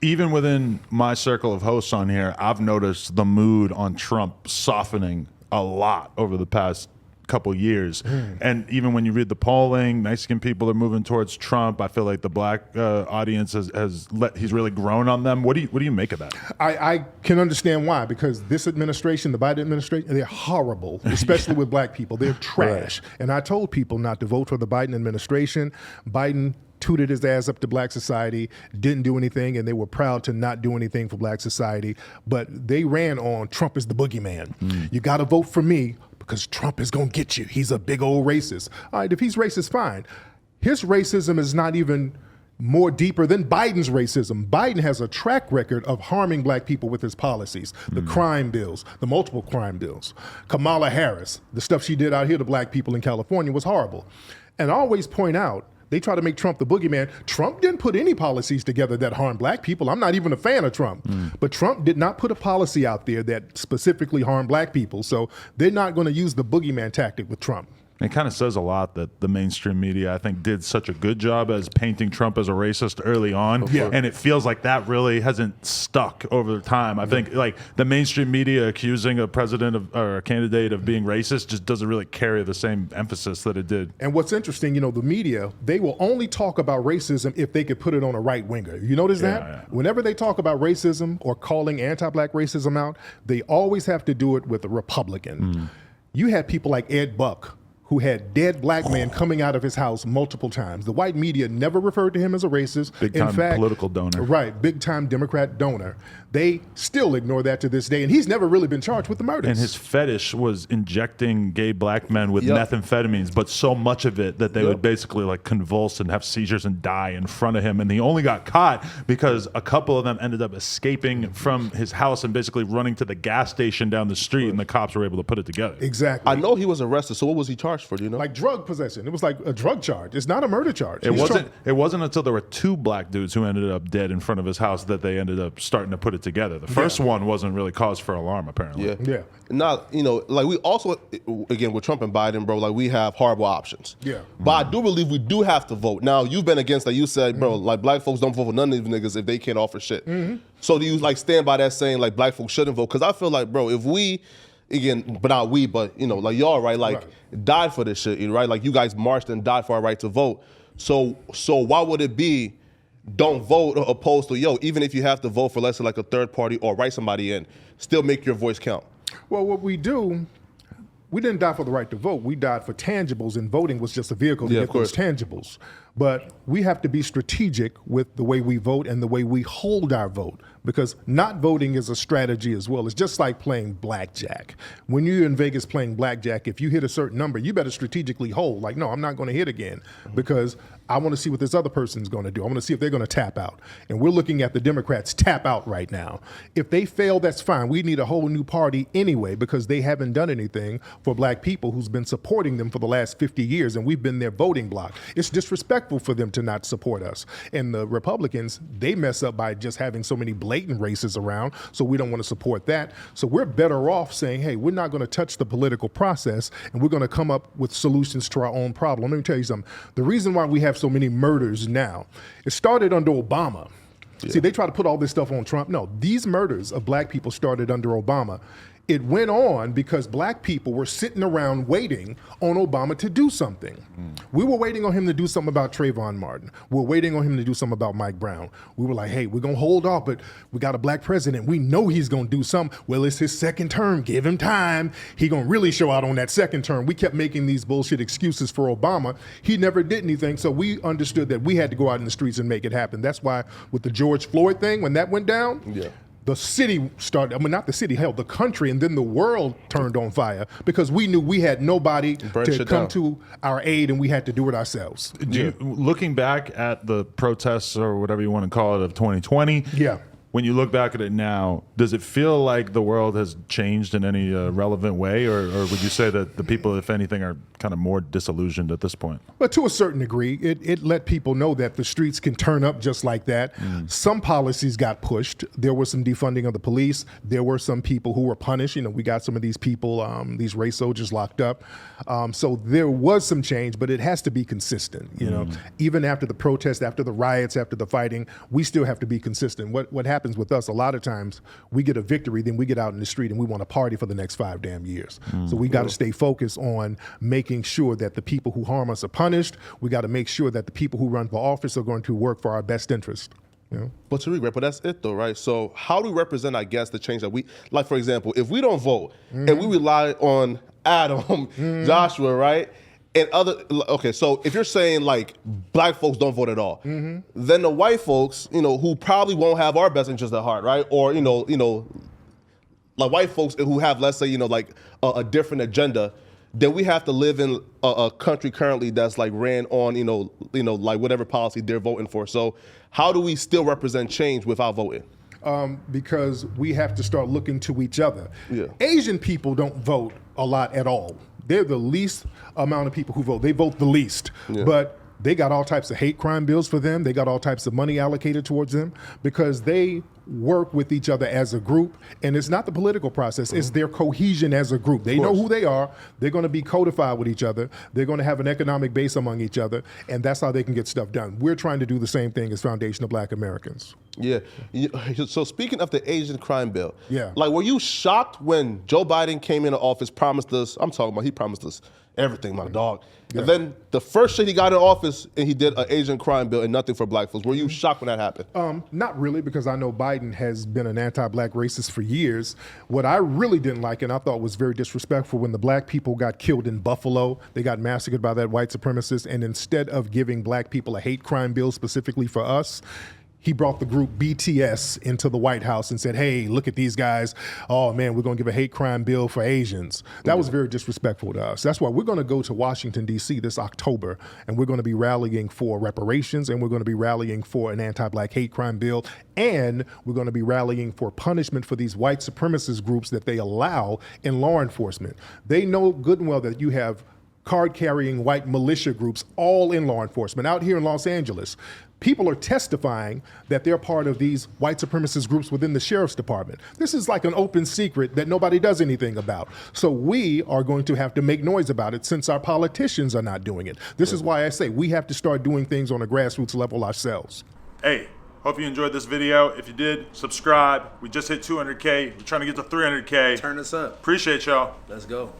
even within my circle of hosts on here, I've noticed the mood on Trump softening a lot over the past couple years. And even when you read the polling, Mexican people are moving towards Trump. I feel like the black audience he's really grown on them. What do you make of that? I can understand why, because this administration, the Biden administration, they're horrible, especially with black people. They're trash. Right. And I told people not to vote for the Biden administration. Biden tooted his ass up to black society, didn't do anything, and they were proud to not do anything for black society. But they ran on Trump is the boogeyman. You got to vote for me because Trump is going to get you. He's a big old racist. All right, if he's racist, fine. His racism is not even more deeper than Biden's racism. Biden has a track record of harming black people with his policies, the crime bills, the multiple crime bills. Kamala Harris, the stuff she did out here to black people in California was horrible. And I always point out, they try to make Trump the boogeyman. Trump didn't put any policies together that harm black people. I'm not even a fan of Trump. But Trump did not put a policy out there that specifically harmed black people. So they're not going to use the boogeyman tactic with Trump. It kind of says a lot that the mainstream media, I think, did such a good job as painting Trump as a racist early on. Yeah. And it feels like that really hasn't stuck over time. I think like the mainstream media accusing a president or a candidate of being racist just doesn't really carry the same emphasis that it did. And what's interesting, the media, they will only talk about racism if they could put it on a right winger. You notice that? Yeah. Whenever they talk about racism or calling anti-black racism out, they always have to do it with a Republican. You had people like Ed Buck, who had dead black men coming out of his house multiple times. The white media never referred to him as a racist. Big-time political donor. Right, big-time Democrat donor. They still ignore that to this day, and he's never really been charged with the murders. And his fetish was injecting gay black men with methamphetamines, but so much of it that they would basically like convulse and have seizures and die in front of him. And he only got caught because a couple of them ended up escaping from his house and basically running to the gas station down the street, and the cops were able to put it together. Exactly. I know he was arrested, so what was he charged for, do you know? Like drug possession. It was like a drug charge. It's not a murder charge. It wasn't until there were two black dudes who ended up dead in front of his house that they ended up starting to put it together. The first one wasn't really cause for alarm, apparently. Yeah. Now, like we also, again, with Trump and Biden, bro, like we have horrible options. Yeah. But I do believe we do have to vote. Now, you've been against that. You said, bro, like black folks don't vote for none of these niggas if they can't offer shit. So do you like stand by that saying like black folks shouldn't vote? Because I feel like, bro, if we, again, but not we, but like y'all, right? Like died for this shit, right? Like you guys marched and died for our right to vote. So why would it be don't vote opposed to, even if you have to vote for, let's say, like a third party or write somebody in, still make your voice count? Well, what we do, we didn't die for the right to vote. We died for tangibles, and voting was just a vehicle to get those tangibles. But we have to be strategic with the way we vote and the way we hold our vote, because not voting is a strategy as well. It's just like playing blackjack. When you're in Vegas playing blackjack, if you hit a certain number, you better strategically hold. Like, no, I'm not going to hit again because I want to see what this other person's going to do. I want to see if they're going to tap out. And we're looking at the Democrats tap out right now. If they fail, that's fine. We need a whole new party anyway because they haven't done anything for black people who's been supporting them for the last 50 years, and we've been their voting bloc. It's disrespectful for them to not support us. And the Republicans, they mess up by just having so many blatant races around, so we don't want to support that. So we're better off saying, hey, we're not going to touch the political process, and we're going to come up with solutions to our own problem. Let me tell you something. The reason why we have so many murders now, it started under Obama. See, they try to put all this stuff on Trump. No, these murders of black people started under Obama. It went on because black people were sitting around waiting on Obama to do something. We were waiting on him to do something about Trayvon Martin. We were waiting on him to do something about Mike Brown. We were like, hey, we're going to hold off, but we got a black president. We know he's going to do something. Well, it's his second term. Give him time. He going to really show out on that second term. We kept making these bullshit excuses for Obama. He never did anything, so we understood that we had to go out in the streets and make it happen. That's why with the George Floyd thing, when that went down, the city started, not the city, hell, the country, and then the world turned on fire because we knew we had nobody to come to our aid, and we had to do it ourselves. Looking back at the protests or whatever you want to call it of 2020, when you look back at it now, does it feel like the world has changed in any relevant way, or would you say that the people, if anything, are kind of more disillusioned at this point? But to a certain degree, it let people know that the streets can turn up just like that. Some policies got pushed. There was some defunding of the police. There were some people who were punished. You know, we got some of these people, these race soldiers locked up. So there was some change, but it has to be consistent. You know, even after the protests, after the riots, after the fighting, we still have to be consistent. What happens with us, a lot of times we get a victory, then we get out in the street and we want to party for the next 5 damn years. So we got to stay focused on making sure that the people who harm us are punished. We got to make sure that the people who run for office are going to work for our best interest. You know? But Tariq, right, but that's it though, right? So how do we represent, I guess, the change that we, like for example, if we don't vote and we rely on Adam, Joshua, right? And okay, so if you're saying like black folks don't vote at all, then the white folks, you know, who probably won't have our best interest at heart, right? Or, you know, like white folks who have, let's say, you know, like a different agenda, then we have to live in a country currently that's like ran on, you know, like whatever policy they're voting for. So how do we still represent change without voting? Because we have to start looking to each other. Yeah. Asian people don't vote a lot at all. They're the least amount of people who vote. They vote the least, but they got all types of hate crime bills for them. They got all types of money allocated towards them because they work with each other as a group. And it's not the political process, it's their cohesion as a group. They know who they are. They're going to be codified with each other. They're going to have an economic base among each other. And that's how they can get stuff done. We're trying to do the same thing as Foundation of Black Americans. Yeah. So speaking of the Asian crime bill, Yeah. like were you shocked when Joe Biden came into office, promised us, he promised us everything, my dog. Yeah. And then the first shit he got in office and he did an Asian crime bill and nothing for black folks. Were you shocked when that happened? Not really, because I know Biden has been an anti-black racist for years. What I really didn't like and I thought was very disrespectful when the black people got killed in Buffalo, they got massacred by that white supremacist, and instead of giving black people a hate crime bill specifically for us, he brought the group BTS into the White House and said, hey, look at these guys. Oh, man, we're going to give a hate crime bill for Asians. That was very disrespectful to us. That's why we're going to go to Washington, D.C. this October, and we're going to be rallying for reparations, and we're going to be rallying for an anti-black hate crime bill, and we're going to be rallying for punishment for these white supremacist groups that they allow in law enforcement. They know good and well that you have card-carrying white militia groups all in law enforcement. Out here in Los Angeles, people are testifying that they're part of these white supremacist groups within the sheriff's department. This is like an open secret that nobody does anything about. So we are going to have to make noise about it since our politicians are not doing it. This is why I say we have to start doing things on a grassroots level ourselves. Hey, hope you enjoyed this video. If you did, subscribe. We just hit 200K. We're trying to get to 300K. Turn us up. Appreciate y'all. Let's go.